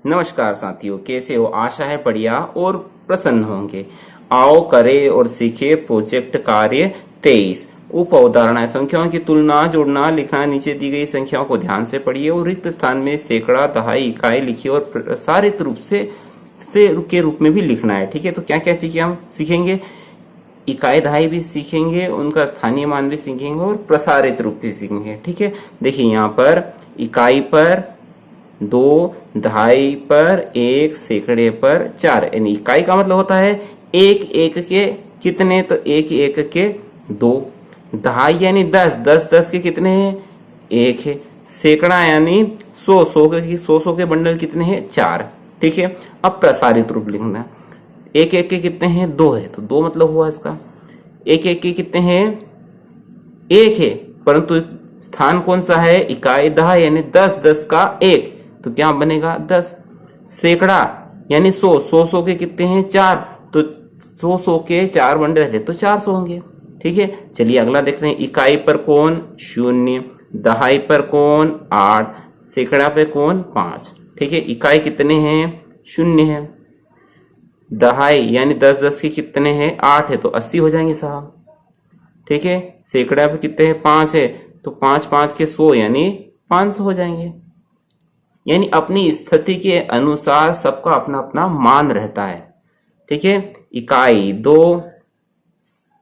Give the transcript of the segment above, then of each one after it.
नमस्कार साथियों, कैसे हो? आशा है बढ़िया और प्रसन्न होंगे। आओ करें और सीखे प्रोजेक्ट कार्य 23। उप अवधारणाएं: संख्याओं की तुलना, जोड़ना, लिखना। नीचे दी गई संख्याओं को ध्यान से पढ़िए और रिक्त स्थान में सैकड़ा, दहाई, इकाई लिखिए और प्रसारित रूप से के रूप में भी लिखना है। ठीक है, तो क्या क्या चीजें हम सीखेंगे? इकाई दहाई भी सीखेंगे, उनका स्थानीय मान भी सीखेंगे और प्रसारित रूप भी सीखेंगे। ठीक है, देखिए यहाँ पर इकाई पर 2, दहाई पर 1, सैकड़े पर 4। यानी इकाई का मतलब होता है एक एक के कितने, तो एक एक के 2। दहाई यानी 10, 10 10 के कितने हैं? 1 है। सैकड़ा यानी 100, 100 के बंडल कितने हैं? 4। ठीक है, अब प्रसारित रूप लिखना। एक एक के कितने हैं? 2 है, तो 2 मतलब हुआ इसका। एक एक के कितने हैं? 1 है, परंतु स्थान कौन सा है? इकाई दहाई यानी 10 10 का 1, तो क्या बनेगा? 10। सैकड़ा यानी 100, 100 के कितने हैं? 4, तो 100 के 4 बंडल है तो 400 होंगे। ठीक है, चलिए अगला देखते हैं। इकाई पर कौन? 0, दहाई पर कौन? 8, सैकड़ा पे कौन? 5। ठीक है, इकाई कितने हैं? 0 है। दहाई यानी 10 10 के कितने हैं? 8 है, तो 80 हो जाएंगे साहब। ठीक है, सैकड़ा पे कितने हैं? 5 है, तो 5 5 के 100 यानी 500 हो जाएंगे। यानी अपनी स्थिति के अनुसार सबका अपना अपना मान रहता है। ठीक है, इकाई 2,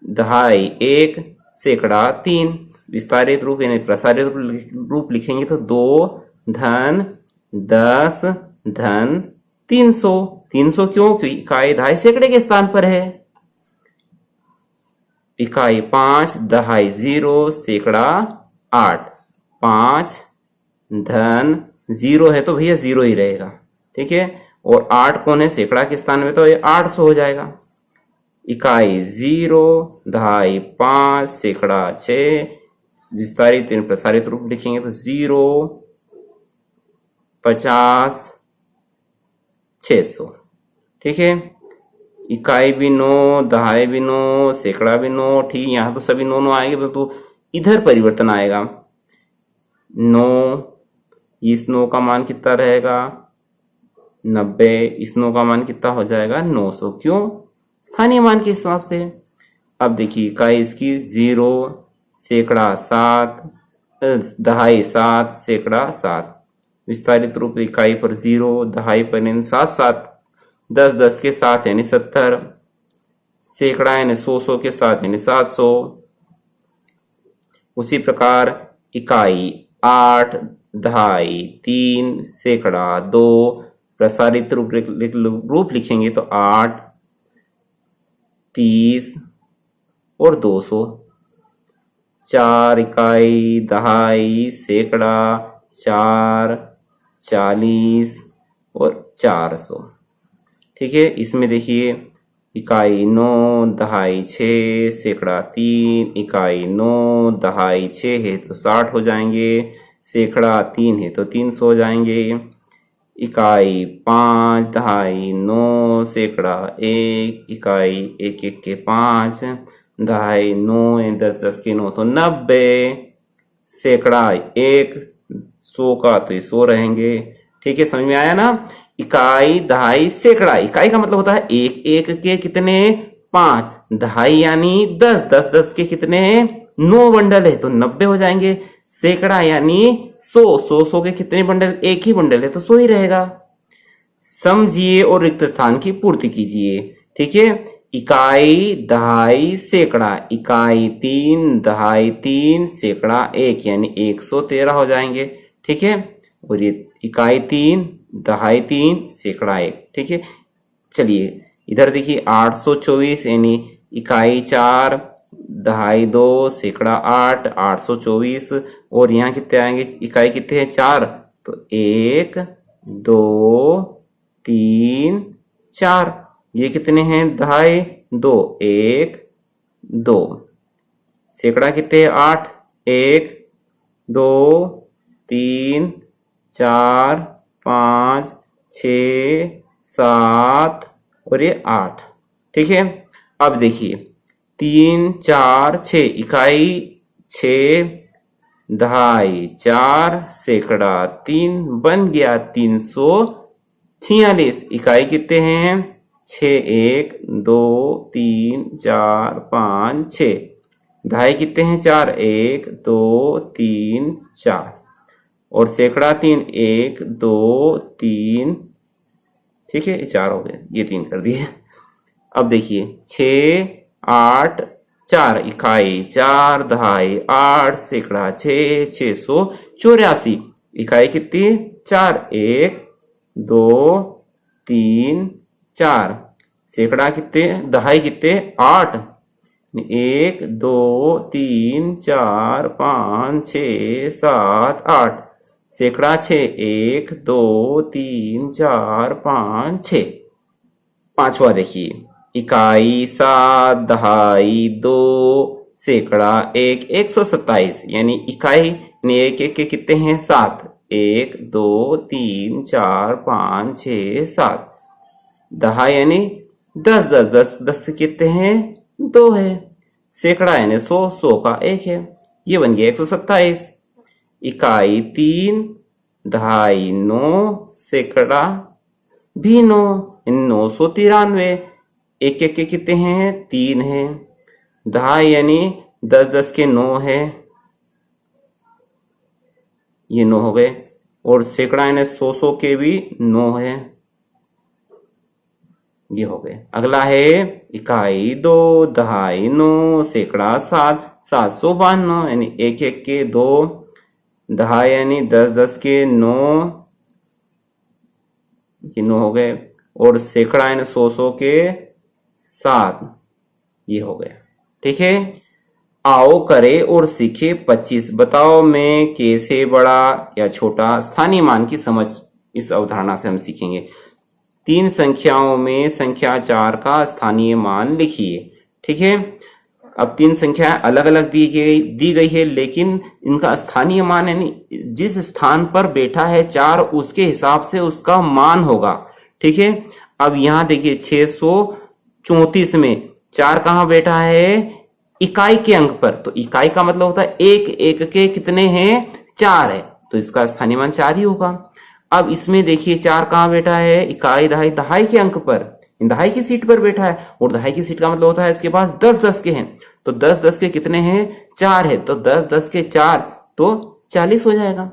दहाई 1, सैकड़ा 3। विस्तारित रूप यानी प्रसारित रूप लिखेंगे तो 2 धन 10 धन 300। 300 क्यों? क्योंकि इकाई दहाई सैकड़े के स्थान पर है। इकाई 5, दहाई 0, सैकड़ा 8। 5 धन 0 है तो भैया 0 ही रहेगा। ठीक है, और 8 कौन है? सैकड़ा के स्थान में, तो ये 800 हो जाएगा। इकाई 0, दहाई 5, सैकड़ा 6। विस्तारित प्रसारित रूप लिखेंगे तो 0 50 600। ठीक है, इकाई भी 9, दहाई भी 9, सैकड़ा भी 9। ठीक, यहां तो सभी 9 9 आएंगे, तो इधर परिवर्तन आएगा। 9, इस 9 का मान कितना रहेगा? 90। इस 9 का मान कितना हो जाएगा? 900। क्यों? स्थानीय मान के हिसाब से। अब देखिए इकाई इसकी 0, सैकड़ा 7, दहाई 7, सैकड़ा 7। विस्तारित रूप इकाई पर 0, दहाई पर 7 7, 10 10 के 7 यानी 70। सैकड़ा यानी 100 100 के 7 यानी 700। उसी प्रकार इकाई 8, दहाई 3, सैकड़ा 2। प्रसारित रूप लिखेंगे तो 8 30 और 200। 4 इकाई दहाई सैकड़ा 4 40 और 400। ठीक है, इसमें देखिए इकाई 9, दहाई 6, सैकड़ा 3। इकाई 9, दहाई 6 है तो 60 हो जाएंगे। सैकड़ा 3 है तो 300 हो जाएंगे। इकाई 5, दहाई 9, सैकड़ा 1। इकाई 1 1 के 5, दहाई 9 10 10 के 9 तो 90। सैकड़ा 1, 100 का तो ये 100 रहेंगे। ठीक है, समझ में आया ना? इकाई दहाई सैकड़ा। इकाई का मतलब होता है एक एक के कितने? 5। दहाई यानी 10 10 10 के कितने? 9 बंडल है तो 90 हो जाएंगे। सैकड़ा यानी 100 100 100 के कितने बंडल? एक ही बंडल है तो 100 ही रहेगा। समझिए और रिक्त स्थान की पूर्ति कीजिए। ठीक है, इकाई दहाई सैकड़ा। इकाई 3, दहाई 3, सैकड़ा 1 यानी 113 हो जाएंगे। ठीक है, और ये इकाई 3, दहाई 3, सैकड़ा 1। ठीक है, चलिए इधर देखिए 824 यानी इकाई 4, दहाई 2, सैकड़ा 8, 824। और यहाँ कितने आएंगे? इकाई कितने हैं? 4, तो 1 2 3 4। ये कितने हैं? दहाई 2, 1 2। सैकड़ा कितने हैं? 8, 1 2 3 4 5 6 7 और ये 8। ठीक है, अब देखिए 3 4 6। इकाई 6, दहाई 4, सैकड़ा 3 बन गया 300 46 इकाई कितने हैं? 6, 1 2 3 4 5 6। दहाई कितने हैं? 4, 1 2 3 4। और सैकड़ा 3, 1 2 3, ठीक है, 4 हो गए, ये 3 कर दिए। अब देखिए 6, 8 4 इकाई, 4 दहाई, 8 सैकड़ा, 6 684 इकाई कितनी? 4, 1 2 3 4। सैकड़ा कितने? दहाई कितने? 8। 1 2 3 4 5 6 7 8। सैकड़ा 6, 1 2 3 4 5 6। पांचवा देखिए, इकाई 7 दहाई 2 सैकड़ा 1 127, यानी इकाई ने एक एक के कितने हैं? 7। 1 2 3 4 5 6 7। दहाई यानी 10 10 10 10 से कितने हैं? 2 है। सैकड़ा यानी 100 100 का 1 है, ये बन गया 127। इकाई 3 दहाई 9 सैकड़ा भी 9, 993। एक एक के कितने हैं? 3 है। दहाई यानी 10 10 के 9 है, ये 9 हो गए। और सैकड़ा यानी 100 100 के भी 9 है, ये हो गए। अगला है इकाई 2 दहाई 9 सैकड़ा 7 752, यानी एक एक के 2। दहाई यानी 10 10 के 9, ये 9 हो गए। और सैकड़ा यानी 100 100 के 7, ये हो गया। ठीक है, आओ करे और सीखे 25। बताओ मैं कैसे बड़ा या छोटा स्थानीय मान की समझ इस अवधारणा से हम सीखेंगे। 3 संख्याओं में संख्या 4 का स्थानीय मान लिखिए। ठीक है, अब 3 संख्या अलग अलग दी गई है, लेकिन इनका स्थानीय मान यानी जिस स्थान पर बैठा है 4 उसके हिसाब से उसका मान होगा। ठीक है, अब यहां देखिए 634 में 4 कहां बैठा है? इकाई के अंक पर। तो इकाई का मतलब होता है एक एक के कितने हैं? 4 है, तो इसका स्थानीय मान 4 ही होगा। अब इसमें देखिए 4 कहां बैठा है? इकाई दहाई, दहाई के अंक पर, दहाई की सीट पर बैठा है। और दहाई की सीट का मतलब होता है इसके पास 10 10 के हैं, तो 10 10 के कितने हैं? 4 है, तो 10 10 के 4 तो 40 हो जाएगा।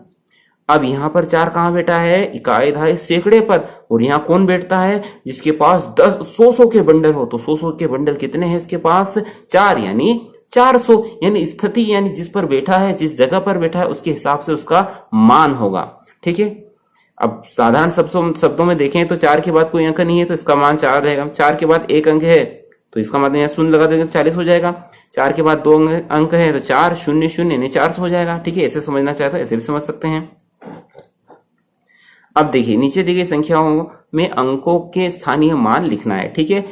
अब यहां पर 4 कहां बैठा है? इकाई दहाई सैकड़े पर। और यहां कौन बैठता है? जिसके पास 10 100 100 के बंडल हो, तो 100 100 के बंडल कितने हैं इसके पास? 4, यानी 400। यानी स्थिति यानी जिस पर बैठा है, जिस जगह पर बैठा है उसके हिसाब से उसका मान होगा। ठीक है, अब साधारण शब्दों में देखें तो 4 के बाद कोई अंक नहीं है, तो इसका मान 4 रहेगा। 4 के बाद एक अंक है, तो इसका मतलब यहाँ शून्य लगा देंगे तो 40 हो जाएगा। 4 के बाद 2 अंक है, तो 4 0 0 यानी 400 हो जाएगा। ठीक है, ऐसे समझना चाहते हो ऐसे भी समझ सकते हैं। अब देखिए नीचे दी गई संख्याओं में अंकों के स्थानीय मान लिखना है। ठीक है,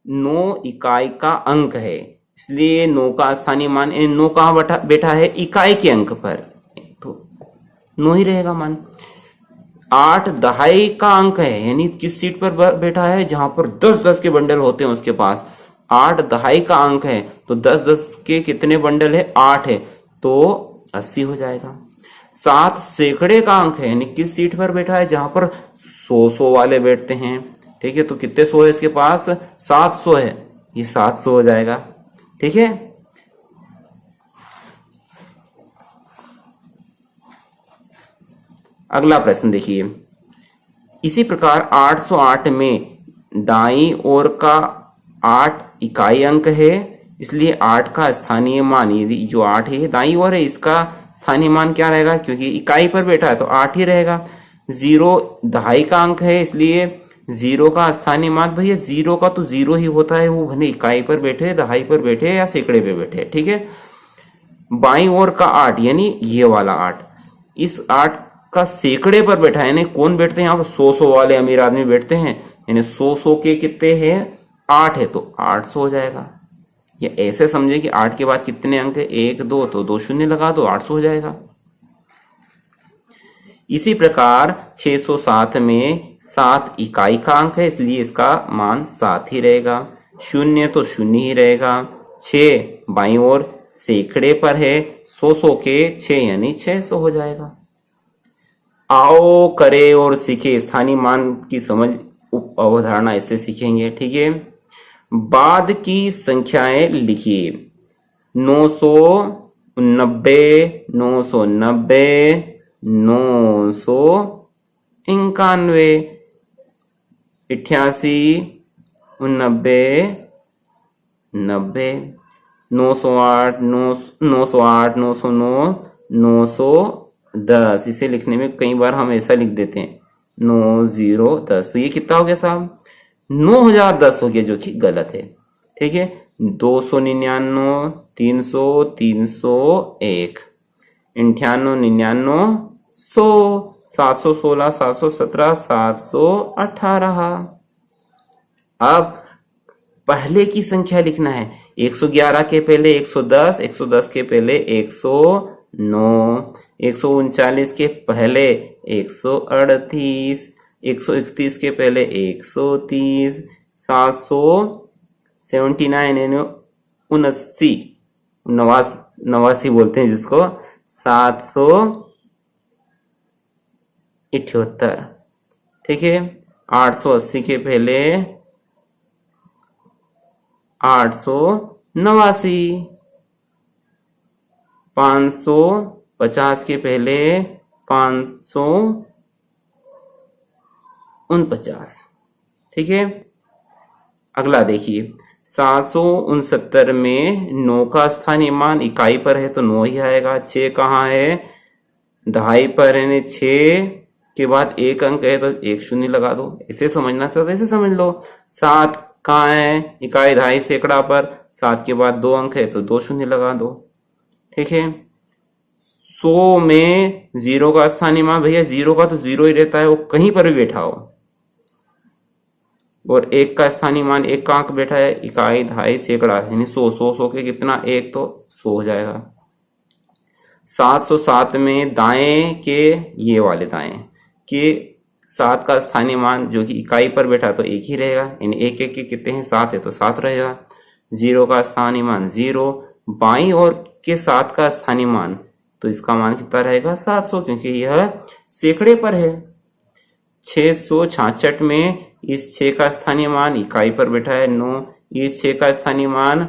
9 इकाई का अंक है, इसलिए 9 का स्थानीय मान 9 कहां बैठा है? इकाई के अंक पर, तो 9 ही रहेगा मान। 8 दहाई का अंक है, यानी किस सीट पर बैठा है? जहां पर 10 10 के बंडल होते हैं उसके पास। 8 दहाई का अंक है, तो 10 10 के कितने बंडल है? 8 है, तो 80 हो जाएगा। 7 सैकड़े का अंक है, यानी किस सीट पर बैठा है? जहां पर 100 100 वाले बैठते हैं। ठीक है, तो कितने 100 है इसके पास? 700 है, ये 700 हो जाएगा। ठीक है, अगला प्रश्न देखिए। इसी प्रकार 808 में दाईं ओर का 8 इकाई अंक है, इसलिए 8 का स्थानीय मान, यदि जो 8 है दाईं ओर है, इसका स्थानीय मान क्या रहेगा? क्योंकि इकाई पर बैठा है तो 8 ही रहेगा। 0 दहाई का अंक है, इसलिए 0 का स्थानीय मान, भैया 0 का तो 0 ही होता है, वो भले इकाई पर बैठे, दहाई पर बैठे या सैकड़े पे बैठे। ठीक है, बाईं ओर का 8 यानी ये वाला 8, इस 8 का सैकड़े पर बैठा है, यानी कौन बैठते हैं यहाँ पर? 100 100 वाले अमीर आदमी बैठते हैं, यानी 100 100 के कितने हैं? 8 है, तो 800 हो जाएगा। या ऐसे समझे कि 8 के बाद कितने अंक है? 1 2, तो 2 शून्य लगा दो, 800 हो जाएगा। इसी प्रकार 607 में 7 इकाई का अंक है, इसलिए इसका मान 7 ही रहेगा। 0 तो 0 ही रहेगा। 6 बाईं ओर सैकड़े पर है, 100 100 के 6 यानी 600 हो जाएगा। आओ करे और सीखे, स्थानीय मान की समझ उप अवधारणा इससे सीखेंगे। ठीक है, बाद की संख्याएं लिखिए। 990, 990, 991, 88, 89, 90, 908, 908, 909, 910। इसे लिखने में कई बार हम ऐसा लिख देते हैं 9010। तो ये कितना हो गया साहब? 9010 हो गया, जो कि गलत है। ठीक है, 299, 300, 301, 98, 99, 100, 716, 717, 718। अब पहले की संख्या लिखना है। 111 के पहले 110, 110 के पहले 109, 139 के पहले 138, 131 के पहले 130, 779 यानी 89 बोलते हैं जिसको, 778। ठीक है, 880 के पहले 889, 550 के पहले 549। ठीक है, अगला देखिए, 769 में 9 का स्थानीय मान इकाई पर है तो 9 ही आएगा। 6 कहाँ है? दहाई पर है, 6 के बाद एक अंक है तो एक शून्य लगा दो। इसे समझना चाहते तो ऐसे समझ लो। 7 कहाँ है? इकाई दहाई सैकड़ा पर, 7 के बाद 2 अंक है तो 2 शून्य लगा दो। ठीक है, 100 में 0 का स्थानीय मान, भैया 0 का तो 0 ही रहता है, वो कहीं पर भी बैठा हो। और 1 का स्थानीय मान 1 का अंक बैठा है, इकाई दहाई सैकड़ा यानी 100 के कितना? 1 तो 100 हो जाएगा। 707 में दाएं के, ये वाले दाएं के 7 का स्थानीय मान जो कि इकाई पर बैठा तो 1 ही रहेगा, यानी 1 1 के कितने हैं? 7 है तो 7 रहेगा। 0 का स्थानीय मान 0, बाईं ओर के 7 का स्थानीय मान, तो इसका मान कितना रहेगा? 700, क्योंकि यह सैकड़े पर है। 666 में इस 6 का स्थानीय मान इकाई पर बैठा है 9, इस 6 का स्थानीय मान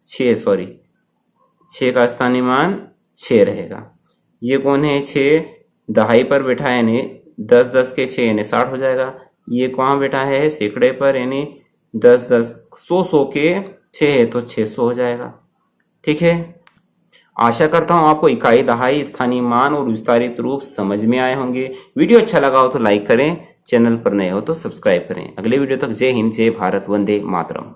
6 का स्थानीय मान 6 रहेगा। ये कौन है? 6 दहाई पर बैठा है, यानी 10 10 के 6 यानी 60 हो जाएगा। ये कहाँ बैठा है? सैकड़े पर, यानी 10 10 100 के 6 है तो 600 हो जाएगा। ठीक है, आशा करता हूं आपको इकाई दहाई स्थानीय मान और विस्तारित रूप समझ में आए होंगे। वीडियो अच्छा लगा हो तो लाइक करें, चैनल पर नए हो तो सब्सक्राइब करें। अगले वीडियो तक जय हिंद, जय भारत, वंदे मातरम।